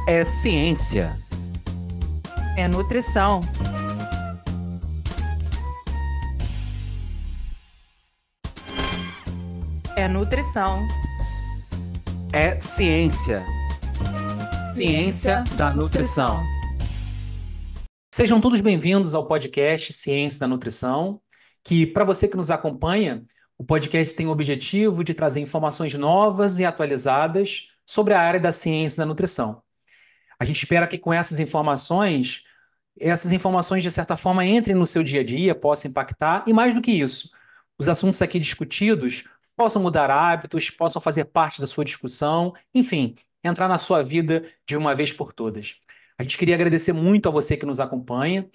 É ciência. É nutrição. É nutrição. É ciência. Ciência Ciência, da nutrição. nutrição. Sejam todos bem-vindos ao podcast Ciência da Nutrição, que, para você que nos acompanha, o podcast tem o objetivo de trazer informações novas e atualizadas sobre a área da ciência da nutrição. A gente espera que com essas informações, de certa forma, entrem no seu dia a dia, possam impactar, e mais do que isso, os assuntos aqui discutidos possam mudar hábitos, possam fazer parte da sua discussão, enfim, entrar na sua vida de uma vez por todas. A gente queria agradecer muito a você que nos acompanha,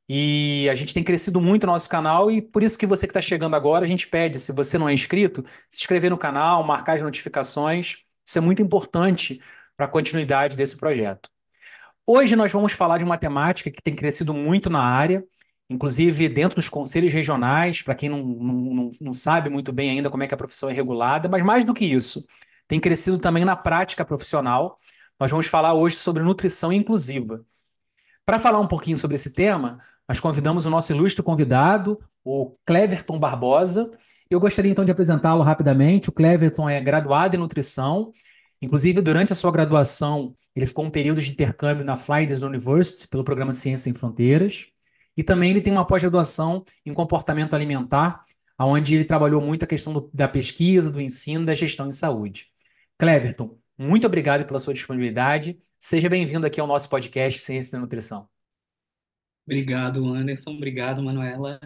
e a gente tem crescido muito o nosso canal, e por isso que você que está chegando agora, a gente pede, se você não é inscrito, se inscrever no canal, marcar as notificações. Isso é muito importante para a continuidade desse projeto. Hoje nós vamos falar de uma temática que tem crescido muito na área, inclusive dentro dos conselhos regionais, para quem não sabe muito bem ainda como é que a profissão é regulada, mas mais do que isso, tem crescido também na prática profissional. Nós vamos falar hoje sobre nutrição inclusiva. Para falar um pouquinho sobre esse tema, nós convidamos o nosso ilustre convidado, o Cleverton Barbosa. Eu gostaria então de apresentá-lo rapidamente. O Cleverton é graduado em nutrição. Inclusive, durante a sua graduação, ele ficou um período de intercâmbio na Flinders University, pelo programa de Ciência Sem Fronteiras. E também ele tem uma pós-graduação em comportamento alimentar, onde ele trabalhou muito a questão da pesquisa, do ensino, da gestão de saúde. Cleverton, muito obrigado pela sua disponibilidade. Seja bem-vindo aqui ao nosso podcast Ciência da Nutrição. Obrigado, Anderson. Obrigado, Manuela.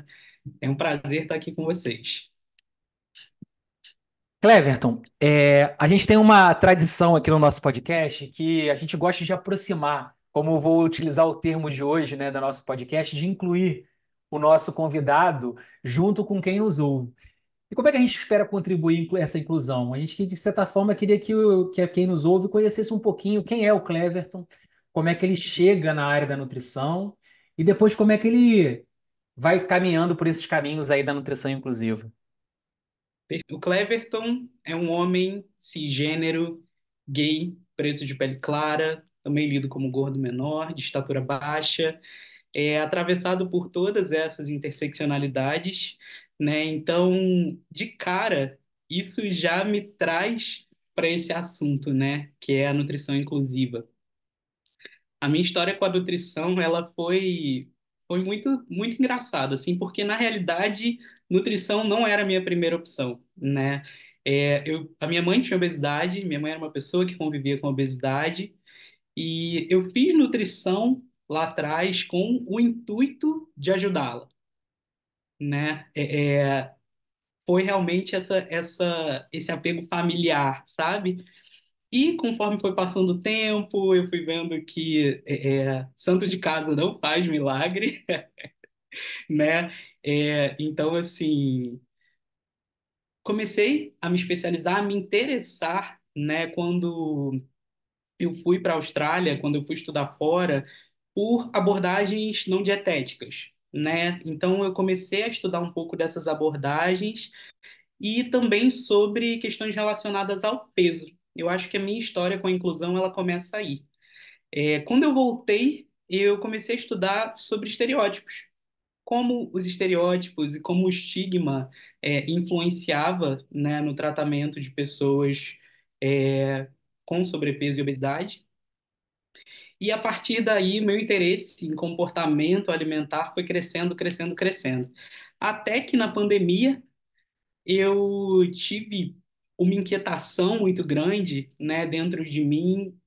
É um prazer estar aqui com vocês. Cleverton, a gente tem uma tradição aqui no nosso podcast que a gente gosta de aproximar, como eu vou utilizar o termo de hoje, né, do nosso podcast, de incluir o nosso convidado junto com quem nos ouve. E como é que a gente espera contribuir com essa inclusão? A gente, de certa forma, queria que quem nos ouve conhecesse um pouquinho quem é o Cleverton, como é que ele chega na área da nutrição e depois como é que ele vai caminhando por esses caminhos aí da nutrição inclusiva. O Cleverton é um homem cisgênero, gay, preto de pele clara, também lido como gordo menor, de estatura baixa, atravessado por todas essas interseccionalidades, né? Então, de cara, isso já me traz para esse assunto, né? Que é a nutrição inclusiva. A minha história com a nutrição, ela foi muito muito engraçada, assim, porque na realidade nutrição não era a minha primeira opção, né? A minha mãe tinha obesidade, minha mãe era uma pessoa que convivia com obesidade e eu fiz nutrição lá atrás com o intuito de ajudá-la, né? Foi realmente esse apego familiar, sabe? E conforme foi passando o tempo, eu fui vendo que santo de casa não faz milagre, né? Então, assim, comecei a me especializar, a me interessar, né? Quando eu fui para a Austrália, quando eu fui estudar fora, por abordagens não dietéticas, né? Então, eu comecei a estudar um pouco dessas abordagens e também sobre questões relacionadas ao peso. Eu acho que a minha história com a inclusão, ela começa aí. Quando eu voltei, eu comecei a estudar sobre estereótipos, como os estereótipos e como o estigma influenciava, né, no tratamento de pessoas com sobrepeso e obesidade. E a partir daí, meu interesse em comportamento alimentar foi crescendo, crescendo, crescendo. Até que na pandemia eu tive uma inquietação muito grande, né, dentro de mim.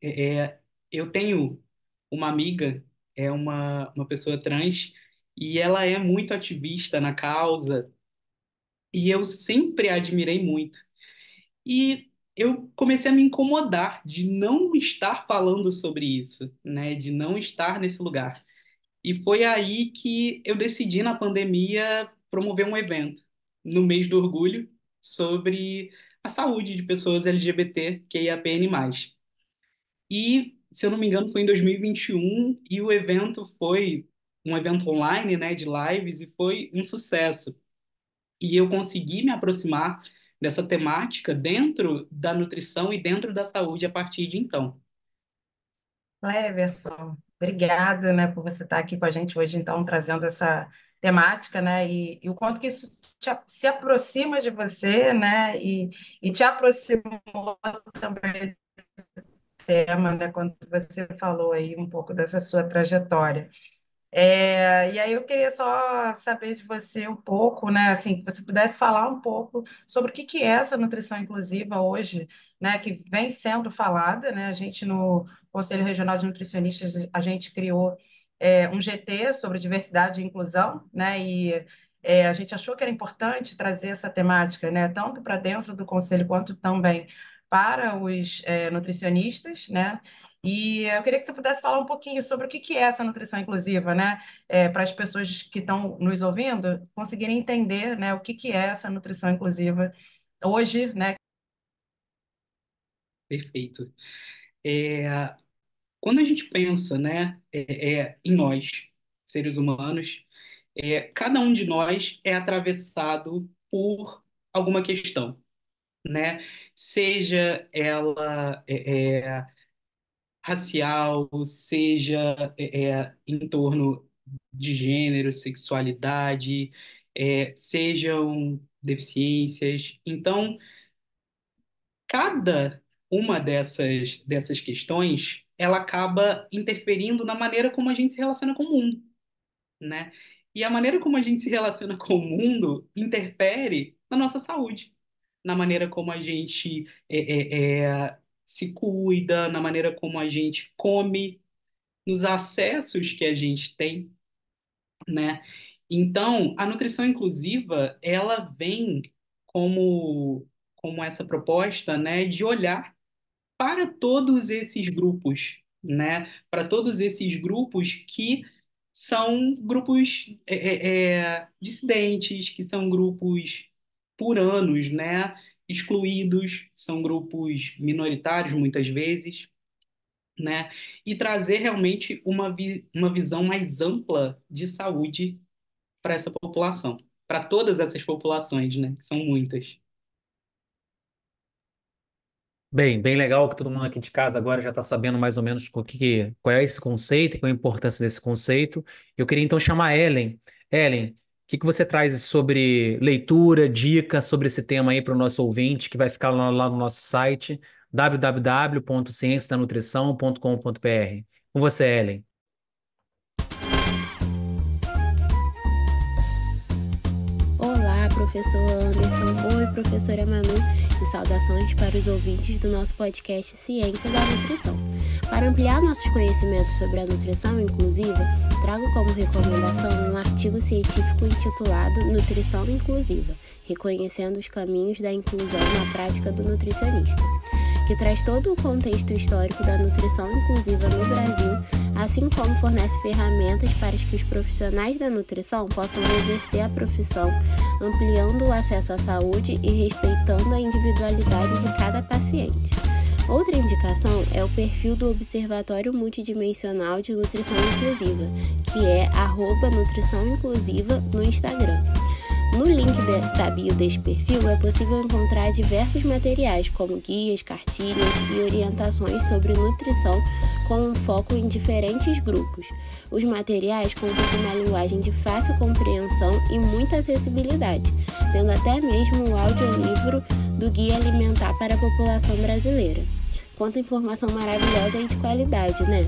Eu tenho uma amiga, uma pessoa trans, e ela é muito ativista na causa, e eu sempre a admirei muito. E eu comecei a me incomodar de não estar falando sobre isso, né, de não estar nesse lugar. E foi aí que eu decidi, na pandemia, promover um evento, no mês do orgulho, sobre a saúde de pessoas LGBTQIAPN+. E, se eu não me engano, foi em 2021 e o evento foi um evento online, né, de lives, e foi um sucesso. E eu consegui me aproximar dessa temática dentro da nutrição e dentro da saúde a partir de então. Cleverson, obrigada, né, por você estar aqui com a gente hoje, então, trazendo essa temática, né, e o quanto que isso se aproxima de você, né, e te aproximou também do tema, né, quando você falou aí um pouco dessa sua trajetória. E aí eu queria só saber de você um pouco, né, assim, que você pudesse falar um pouco sobre o que que é essa nutrição inclusiva hoje, né, que vem sendo falada, né, a gente no Conselho Regional de Nutricionistas, a gente criou um GT sobre diversidade e inclusão, né, e a gente achou que era importante trazer essa temática, né, tanto para dentro do Conselho quanto também para os nutricionistas, né, e eu queria que você pudesse falar um pouquinho sobre o que que é essa nutrição inclusiva, né? Para as pessoas que estão nos ouvindo conseguirem entender, né, o que que é essa nutrição inclusiva hoje, né? Perfeito. Quando a gente pensa, né, em nós, seres humanos, cada um de nós é atravessado por alguma questão, né? Seja ela racial, seja em torno de gênero, sexualidade, sejam deficiências. Então, cada uma dessas questões, ela acaba interferindo na maneira como a gente se relaciona com o mundo, né? E a maneira como a gente se relaciona com o mundo interfere na nossa saúde, na maneira como a gente se cuida, na maneira como a gente come, nos acessos que a gente tem, né? Então, a nutrição inclusiva, ela vem como essa proposta, né, de olhar para todos esses grupos, né? Para todos esses grupos que são grupos dissidentes, que são grupos por anos, né? Excluídos, são grupos minoritários muitas vezes, né? E trazer realmente uma visão mais ampla de saúde para essa população, para todas essas populações, né? Que são muitas. Bem, bem legal que todo mundo aqui de casa agora já está sabendo mais ou menos qual é esse conceito e qual é a importância desse conceito. Eu queria então chamar a Ellen. Ellen, o que que você traz sobre leitura, dicas sobre esse tema aí para o nosso ouvinte, que vai ficar lá no nosso site www.cienciadanutrição.com.br. Com você, Ellen. Olá, professor Anderson. Oi, professora Manu. E saudações para os ouvintes do nosso podcast Ciência da Nutrição. Para ampliar nossos conhecimentos sobre a nutrição inclusiva, trago como recomendação um artigo científico intitulado Nutrição Inclusiva, reconhecendo os caminhos da inclusão na prática do nutricionista, que traz todo o contexto histórico da nutrição inclusiva no Brasil, assim como fornece ferramentas para que os profissionais da nutrição possam exercer a profissão, ampliando o acesso à saúde e respeitando a individualidade de cada paciente. Outra indicação é o perfil do Observatório Multidimensional de Nutrição Inclusiva, que é @nutrição inclusiva no Instagram. No link da bio deste perfil é possível encontrar diversos materiais, como guias, cartilhas e orientações sobre nutrição com um foco em diferentes grupos. Os materiais contam com uma linguagem de fácil compreensão e muita acessibilidade, tendo até mesmo o audiolivro do Guia Alimentar para a População Brasileira. Quanta informação maravilhosa e de qualidade, né?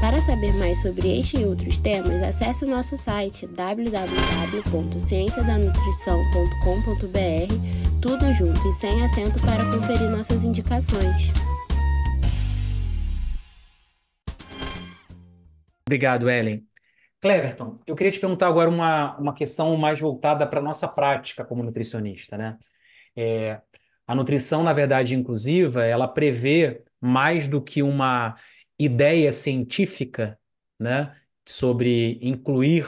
Para saber mais sobre este e outros temas, acesse o nosso site www.cienciadanutrição.com.br, tudo junto e sem acento para conferir nossas indicações. Obrigado, Ellen. Cleverton, eu queria te perguntar agora uma questão mais voltada para a nossa prática como nutricionista, né? É, a nutrição, na verdade, inclusiva, ela prevê mais do que uma ideia científica, né, sobre incluir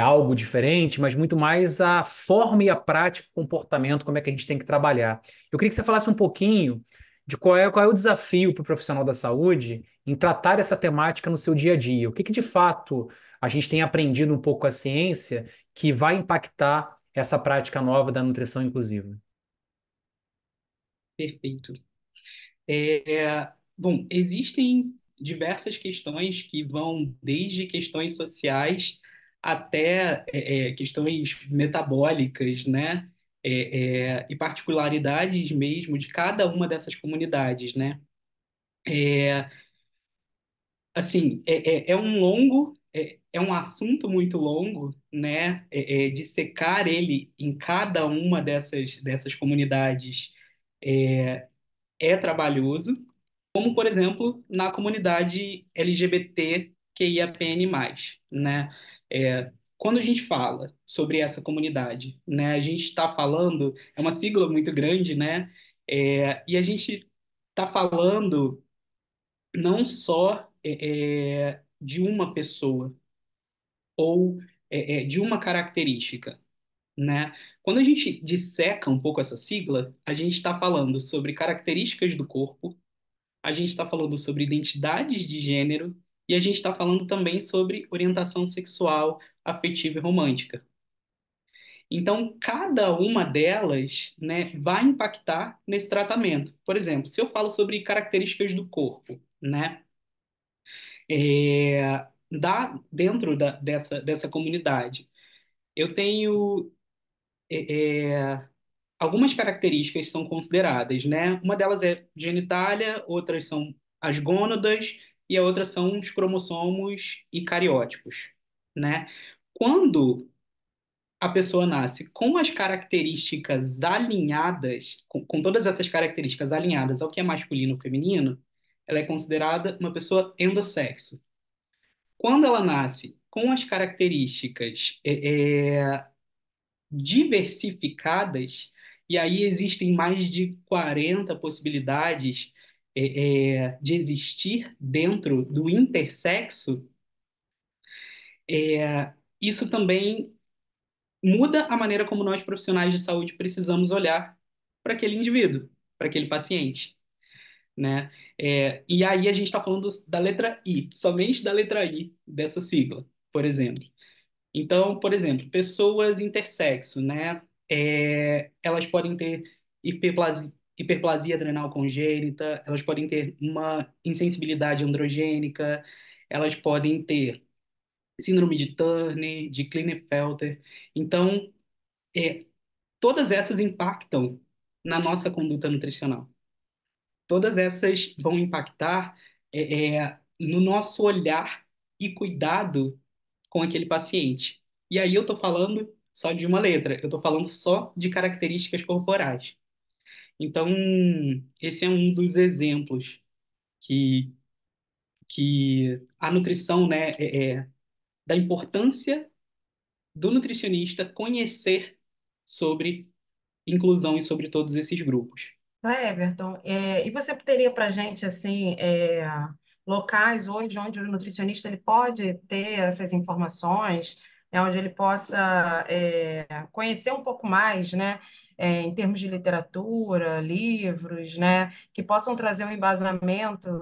algo diferente, mas muito mais a forma e a prática, o comportamento, como é que a gente tem que trabalhar. Eu queria que você falasse um pouquinho de qual é o desafio para o profissional da saúde em tratar essa temática no seu dia a dia. O que que de fato a gente tem aprendido um pouco com a ciência que vai impactar essa prática nova da nutrição inclusiva? Perfeito. Bom, existem diversas questões que vão desde questões sociais até questões metabólicas, né? E particularidades mesmo de cada uma dessas comunidades, né? É, assim, é um assunto muito longo, né? Dissecar ele em cada uma dessas comunidades é trabalhoso, como, por exemplo, na comunidade LGBTQIAPN+, né? Quando a gente fala sobre essa comunidade, né, a gente está falando, é uma sigla muito grande, né? E a gente está falando não só de uma pessoa ou de uma característica, né? Quando a gente disseca um pouco essa sigla, a gente está falando sobre características do corpo, a gente está falando sobre identidades de gênero e a gente está falando também sobre orientação sexual, afetiva e romântica. Então, cada uma delas, né, vai impactar nesse tratamento. Por exemplo, se eu falo sobre características do corpo, né, dentro dessa comunidade, eu tenho algumas características são consideradas, né? Uma delas é genitália, outras são as gônadas e a outra são os cromossomos e cariótipos, né? Quando a pessoa nasce com as características alinhadas, com todas essas características alinhadas ao que é masculino ou feminino, ela é considerada uma pessoa endossexo. Quando ela nasce com as características diversificadas, e aí existem mais de 40 possibilidades de existir dentro do intersexo, isso também muda a maneira como nós profissionais de saúde precisamos olhar para aquele indivíduo, para aquele paciente, né? E aí a gente está falando da letra I, somente da letra I dessa sigla, por exemplo. Então, por exemplo, pessoas intersexo, né? Elas podem ter hiperplasia adrenal congênita, elas podem ter uma insensibilidade androgênica, elas podem ter síndrome de Turner, de Klinefelter. Então, é, todas essas impactam na nossa conduta nutricional. Todas essas vão impactar no nosso olhar e cuidado com aquele paciente. E aí eu estou falando só de uma letra, eu estou falando só de características corporais. Então, esse é um dos exemplos que, que a nutrição, né, da importância do nutricionista conhecer sobre inclusão e sobre todos esses grupos. Everton, e você teria para a gente assim locais hoje onde o nutricionista ele pode ter essas informações, onde ele possa conhecer um pouco mais, né, em termos de literatura, livros, né, que possam trazer um embasamento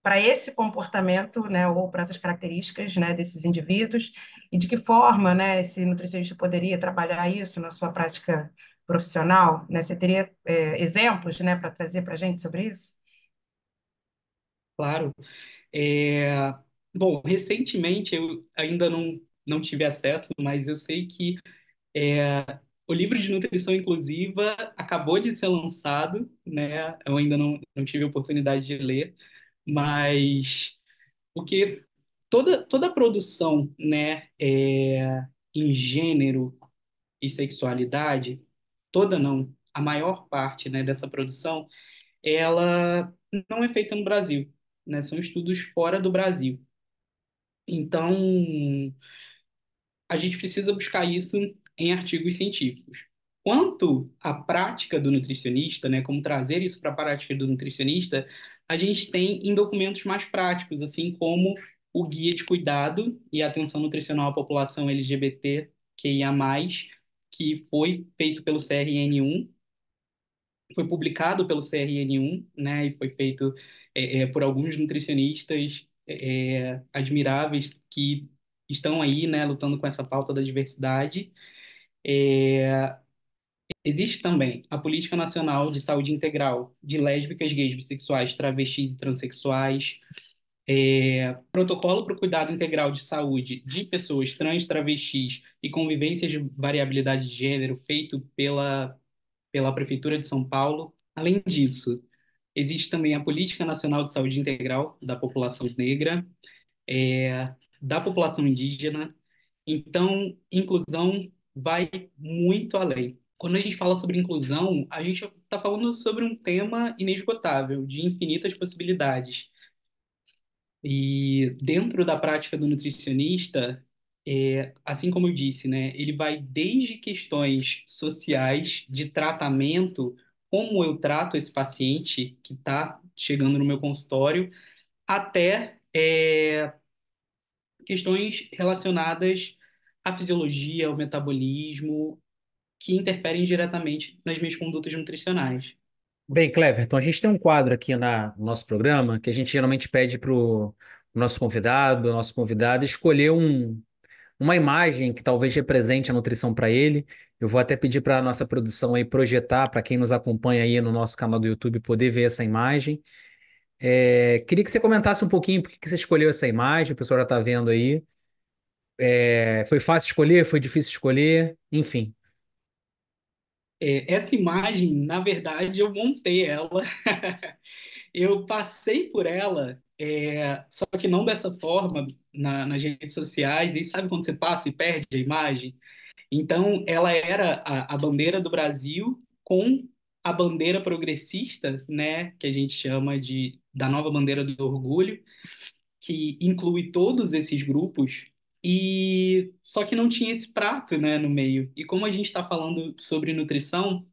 para esse comportamento, né, ou para essas características, né, desses indivíduos, e de que forma, né, esse nutricionista poderia trabalhar isso na sua prática profissional, né? Você teria exemplos, né, para trazer para a gente sobre isso? Claro. É, Bom, recentemente eu ainda não tive acesso, mas eu sei que o livro de nutrição inclusiva acabou de ser lançado, né? Eu ainda não tive a oportunidade de ler, mas porque toda a produção, né, em gênero e sexualidade, toda não, a maior parte, né, dessa produção, ela não é feita no Brasil, né? São estudos fora do Brasil. Então, a gente precisa buscar isso em artigos científicos. Quanto à prática do nutricionista, né, como trazer isso para a prática do nutricionista, a gente tem em documentos mais práticos, assim como o Guia de Cuidado e Atenção Nutricional à População LGBTQIA+, que foi feito pelo CRN1, foi publicado pelo CRN1, né, e foi feito por alguns nutricionistas admiráveis que estão aí, né, lutando com essa pauta da diversidade. Existe também a Política Nacional de Saúde Integral de lésbicas, gays, bissexuais, travestis e transexuais, protocolo para o cuidado integral de saúde de pessoas trans, travestis e convivência de variabilidade de gênero, feito pela Prefeitura de São Paulo. Além disso, existe também a Política Nacional de Saúde Integral da população negra, da população indígena. Então, inclusão vai muito além. Quando a gente fala sobre inclusão, a gente está falando sobre um tema inesgotável, de infinitas possibilidades. E dentro da prática do nutricionista, assim como eu disse, né, ele vai desde questões sociais, de tratamento, como eu trato esse paciente que está chegando no meu consultório, até questões relacionadas à fisiologia, ao metabolismo, que interferem diretamente nas minhas condutas nutricionais. Bem, Cleverton, a gente tem um quadro aqui no nosso programa que a gente geralmente pede para o nosso convidado, escolher uma imagem que talvez represente a nutrição para ele. Eu vou até pedir para a nossa produção aí projetar, para quem nos acompanha aí no nosso canal do YouTube, poder ver essa imagem. Queria que você comentasse um pouquinho por que que você escolheu essa imagem, o pessoal já está vendo aí. Foi fácil escolher? Foi difícil escolher? Enfim. Essa imagem, na verdade, eu montei ela. Eu passei por ela, só que não dessa forma nas redes sociais. E sabe quando você passa e perde a imagem? Então, ela era a bandeira do Brasil com a bandeira progressista, né, que a gente chama da nova bandeira do orgulho, que inclui todos esses grupos, e só que não tinha esse prato, né, no meio. E como a gente está falando sobre nutrição,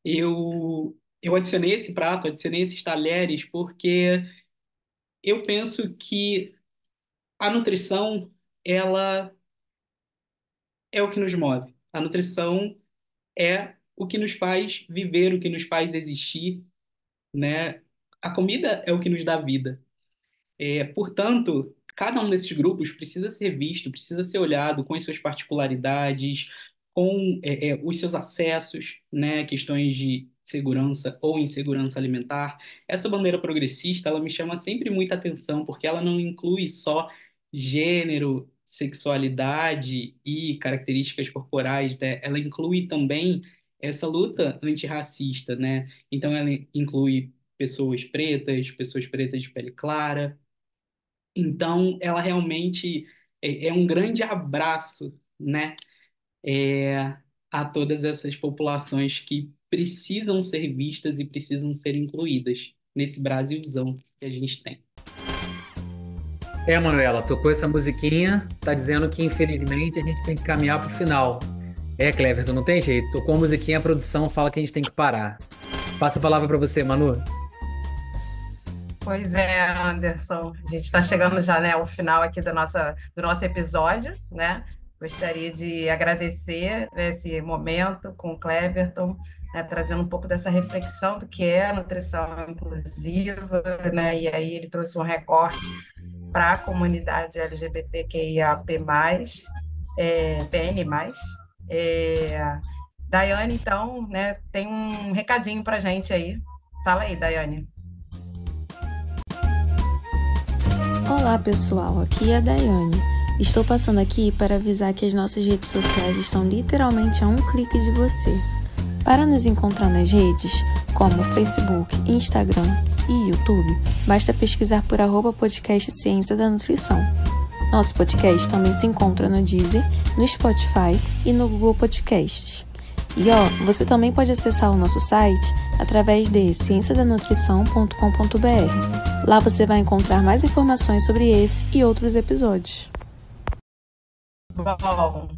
eu adicionei esse prato, adicionei esses talheres, porque eu penso que a nutrição, ela é o que nos move. A nutrição é o que nos faz viver, o que nos faz existir, né? A comida é o que nos dá vida. Portanto, cada um desses grupos precisa ser visto, precisa ser olhado com as suas particularidades, com os seus acessos, né, questões de segurança ou insegurança alimentar. Essa bandeira progressista, ela me chama sempre muita atenção, porque ela não inclui só gênero, sexualidade e características corporais, né? Ela inclui também essa luta antirracista, né? Então, ela inclui pessoas pretas de pele clara. Então, ela realmente é um grande abraço, né, é, a todas essas populações que precisam ser vistas e precisam ser incluídas nesse Brasilzão que a gente tem. Manuela, tocou essa musiquinha, tá dizendo que infelizmente a gente tem que caminhar pro final. Cleverton, não tem jeito. Tocou a musiquinha, a produção fala que a gente tem que parar. Passa a palavra para você, Manu. Pois é, Anderson. A gente está chegando já, né, ao final aqui do nosso episódio, né? Gostaria de agradecer, né, esse momento com o Cleverton, né, trazendo um pouco dessa reflexão do que é a nutrição inclusiva, né? E aí ele trouxe um recorte para a comunidade LGBTQIAP+, PN+. Daiane, então, né, tem um recadinho para a gente aí. Fala aí, Daiane. Olá pessoal, aqui é a Daiane. Estou passando aqui para avisar que as nossas redes sociais estão literalmente a um clique de você. Para nos encontrar nas redes, como Facebook, Instagram e YouTube, basta pesquisar por @podcast Ciência da Nutrição. Nosso podcast também se encontra no Deezer, no Spotify e no Google Podcasts. E você também pode acessar o nosso site através de cienciadanutrição.com.br. Lá você vai encontrar mais informações sobre esse e outros episódios. Bom,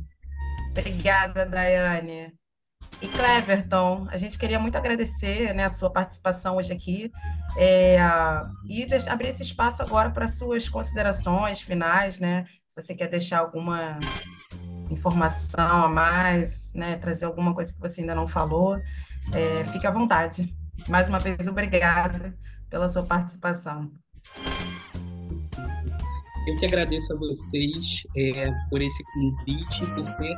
obrigada, Daiane. E Cleverton, a gente queria muito agradecer, né, a sua participação hoje aqui e abrir esse espaço agora para suas considerações finais, né? Se você quer deixar alguma informação a mais, né, trazer alguma coisa que você ainda não falou, fique à vontade. Mais uma vez, obrigada pela sua participação. Eu que agradeço a vocês por esse convite, por ter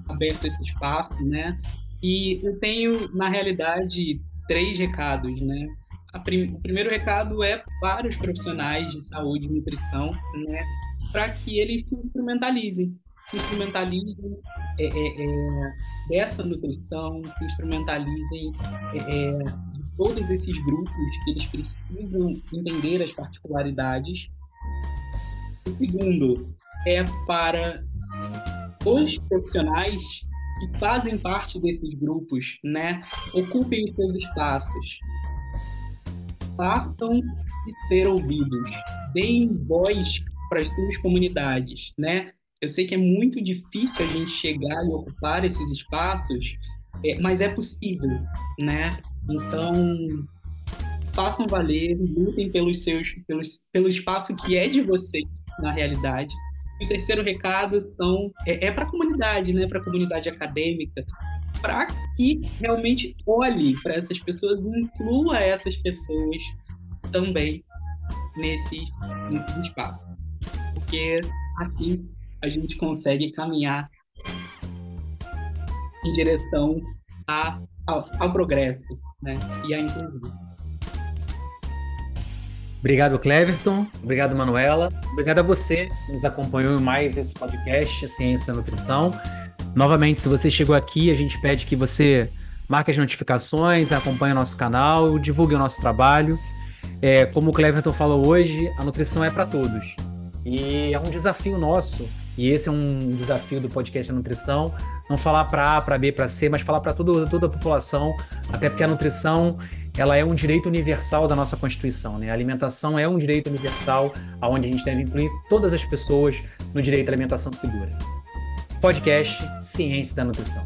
aberto esse espaço, né? E eu tenho, na realidade, 3 recados, né? O primeiro recado é para os profissionais de saúde e nutrição, né? Para que eles se instrumentalizem dessa nutrição, se instrumentalizem de todos esses grupos que eles precisam entender as particularidades. O segundo é para os profissionais que fazem parte desses grupos, né? Ocupem os seus espaços, façam de ser ouvidos, deem voz para as suas comunidades, né? Eu sei que é muito difícil a gente chegar e ocupar esses espaços, mas é possível, né? Então, façam valer, lutem pelo espaço que é de vocês na realidade. E o terceiro recado é para a comunidade, né? Para a comunidade acadêmica, para que realmente olhe para essas pessoas e inclua essas pessoas também nesse espaço. Porque assim a gente consegue caminhar em direção ao progresso, né? E à inclusão. Obrigado, Cleverton. Obrigado, Manuela. Obrigado a você que nos acompanhou em mais esse podcast, Ciência da Nutrição. Novamente, se você chegou aqui, a gente pede que você marque as notificações, acompanhe o nosso canal, divulgue o nosso trabalho. Como o Cleverton falou hoje, a nutrição é para todos. E é um desafio nosso, e esse é um desafio do podcast da nutrição, não falar para A, para B, para C, mas falar para toda a população, até porque a nutrição ela é um direito universal da nossa Constituição, né? A alimentação é um direito universal, onde a gente deve incluir todas as pessoas no direito à alimentação segura. Podcast Ciência da Nutrição.